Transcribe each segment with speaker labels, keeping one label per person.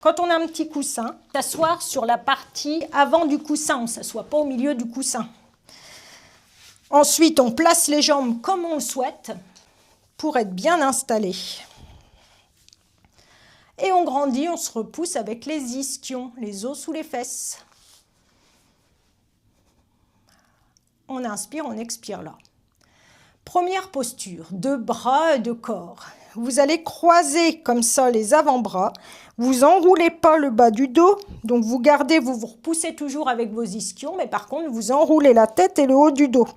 Speaker 1: Quand on a un petit coussin, s'asseoir sur la partie avant du coussin, on ne s'assoit pas au milieu du coussin. Ensuite, on place les jambes comme on le souhaite pour être bien installé. Et on grandit, on se repousse avec les ischions, les os sous les fesses. On inspire, on expire là. Première posture, de bras et de corps. Vous allez croiser comme ça les avant-bras. Vous enroulez pas le bas du dos. Donc vous gardez, vous vous repoussez toujours avec vos ischions. Mais par contre, vous enroulez la tête et le haut du dos.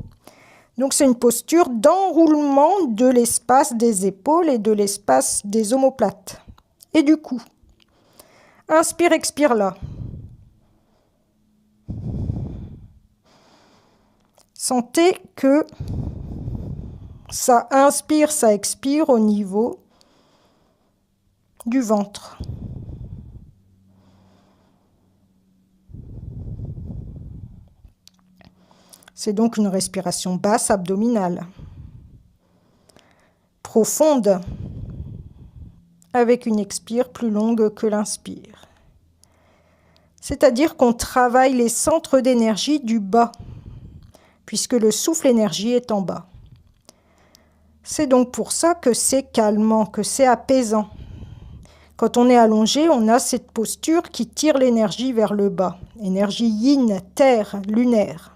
Speaker 1: Donc c'est une posture d'enroulement de l'espace des épaules et de l'espace des omoplates. Et du cou. Inspire, expire là. Sentez que ça inspire, ça expire au niveau du ventre. C'est donc une respiration basse abdominale, profonde, avec une expire plus longue que l'inspire. C'est-à-dire qu'on travaille les centres d'énergie du bas, puisque le souffle énergie est en bas. C'est donc pour ça que c'est calmant, que c'est apaisant. Quand on est allongé, on a cette posture qui tire l'énergie vers le bas. Énergie yin, terre, lunaire.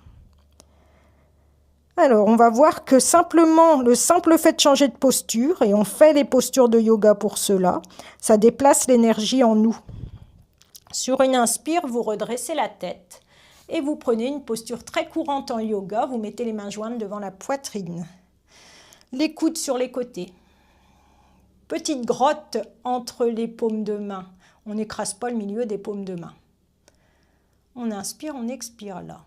Speaker 1: Alors, on va voir que simplement, le simple fait de changer de posture, et on fait les postures de yoga pour cela, ça déplace l'énergie en nous. Sur une inspire, vous redressez la tête et vous prenez une posture très courante en yoga. Vous mettez les mains jointes devant la poitrine. Les coudes sur les côtés. Petite grotte entre les paumes de main. On n'écrase pas le milieu des paumes de main. On inspire, on expire là.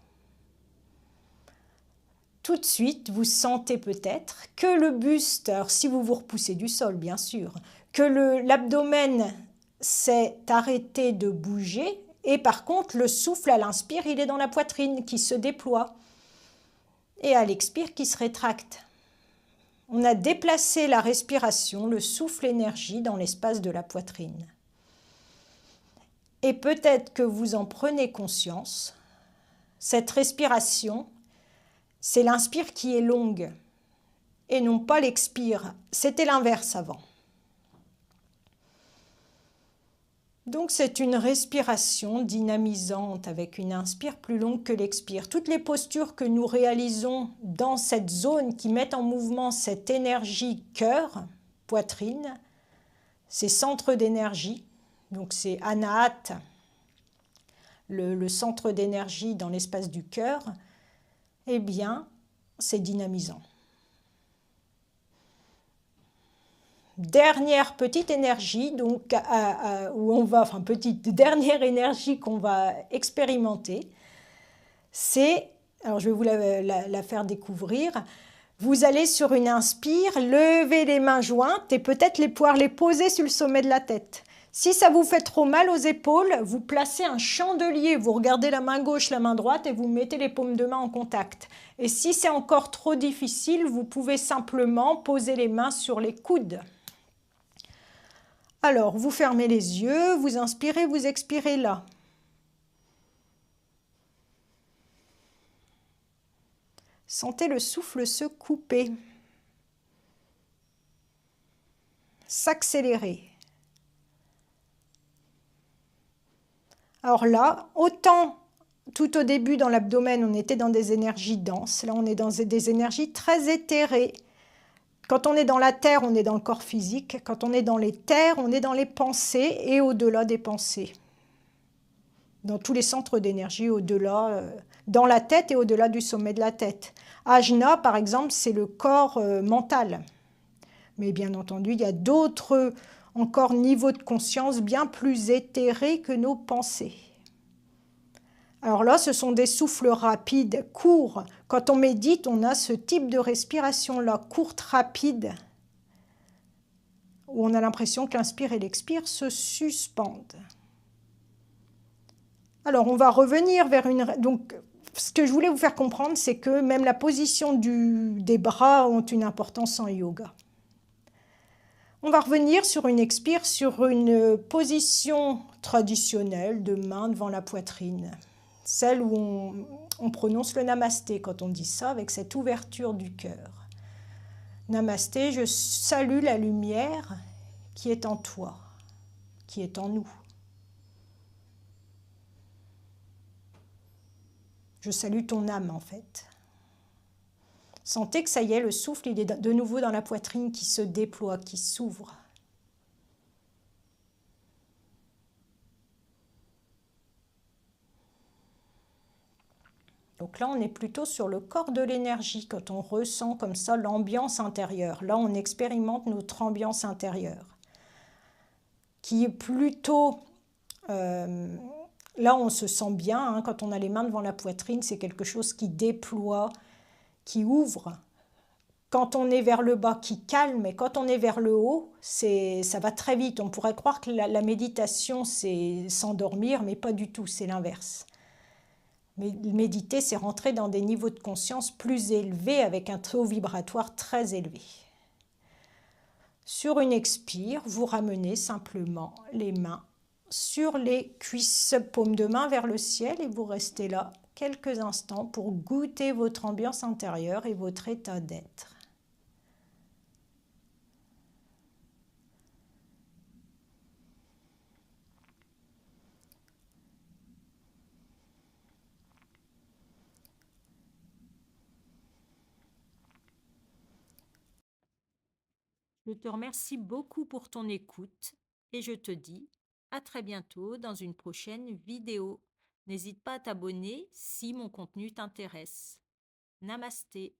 Speaker 1: Tout de suite, vous sentez peut-être que le buste, alors si vous vous repoussez du sol bien sûr, que l'abdomen s'est arrêté de bouger et par contre le souffle à l'inspire, il est dans la poitrine qui se déploie et à l'expire qui se rétracte. On a déplacé la respiration, le souffle énergie dans l'espace de la poitrine. Et peut-être que vous en prenez conscience, cette respiration, c'est l'inspire qui est longue et non pas l'expire. C'était l'inverse avant. Donc c'est une respiration dynamisante avec une inspire plus longue que l'expire. Toutes les postures que nous réalisons dans cette zone qui mettent en mouvement cette énergie cœur, poitrine, ces centres d'énergie, donc c'est Anahata, le centre d'énergie dans l'espace du cœur, eh bien c'est dynamisant. Dernière petite énergie, donc où on va, enfin petite dernière énergie qu'on va expérimenter, c'est, alors je vais vous la faire découvrir. Vous allez sur une inspire, lever les mains jointes et peut-être pouvoir les poser sur le sommet de la tête. Si ça vous fait trop mal aux épaules, vous placez un chandelier, vous regardez la main gauche, la main droite et vous mettez les paumes de main en contact. Et si c'est encore trop difficile, vous pouvez simplement poser les mains sur les coudes. Alors, vous fermez les yeux, vous inspirez, vous expirez là. Sentez le souffle se couper, s'accélérer. Alors là, autant tout au début dans l'abdomen, on était dans des énergies denses, là on est dans des énergies très éthérées. Quand on est dans la terre, on est dans le corps physique. Quand on est dans les terres, on est dans les pensées et au-delà des pensées. Dans tous les centres d'énergie, au-delà, dans la tête et au-delà du sommet de la tête. Ajna, par exemple, c'est le corps mental. Mais bien entendu, il y a d'autres encore niveaux de conscience bien plus éthérés que nos pensées. Alors là, ce sont des souffles rapides, courts. Quand on médite, on a ce type de respiration-là, courte, rapide, où on a l'impression que l'inspire et l'expire se suspendent. Alors, on va revenir vers une... Donc, ce que je voulais vous faire comprendre, c'est que même la position des bras ont une importance en yoga. On va revenir sur une expire, sur une position traditionnelle de main devant la poitrine. Celle où on prononce le namasté quand on dit ça, avec cette ouverture du cœur. Namasté, je salue la lumière qui est en toi, qui est en nous. Je salue ton âme en fait. Sentez que ça y est, le souffle, il est de nouveau dans la poitrine qui se déploie, qui s'ouvre. Donc là, on est plutôt sur le corps de l'énergie, quand on ressent comme ça l'ambiance intérieure. Là, on expérimente notre ambiance intérieure, qui est plutôt... là, on se sent bien, hein, quand on a les mains devant la poitrine, c'est quelque chose qui déploie, qui ouvre. Quand on est vers le bas, qui calme, et quand on est vers le haut, ça va très vite. On pourrait croire que la méditation, c'est s'endormir, mais pas du tout, c'est l'inverse. Méditer, c'est rentrer dans des niveaux de conscience plus élevés, avec un taux vibratoire très élevé. Sur une expire, vous ramenez simplement les mains sur les cuisses, paume de main vers le ciel, et vous restez là quelques instants pour goûter votre ambiance intérieure et votre état d'être. Je te remercie beaucoup pour ton écoute et je te dis à très bientôt dans une prochaine vidéo. N'hésite pas à t'abonner si mon contenu t'intéresse. Namasté.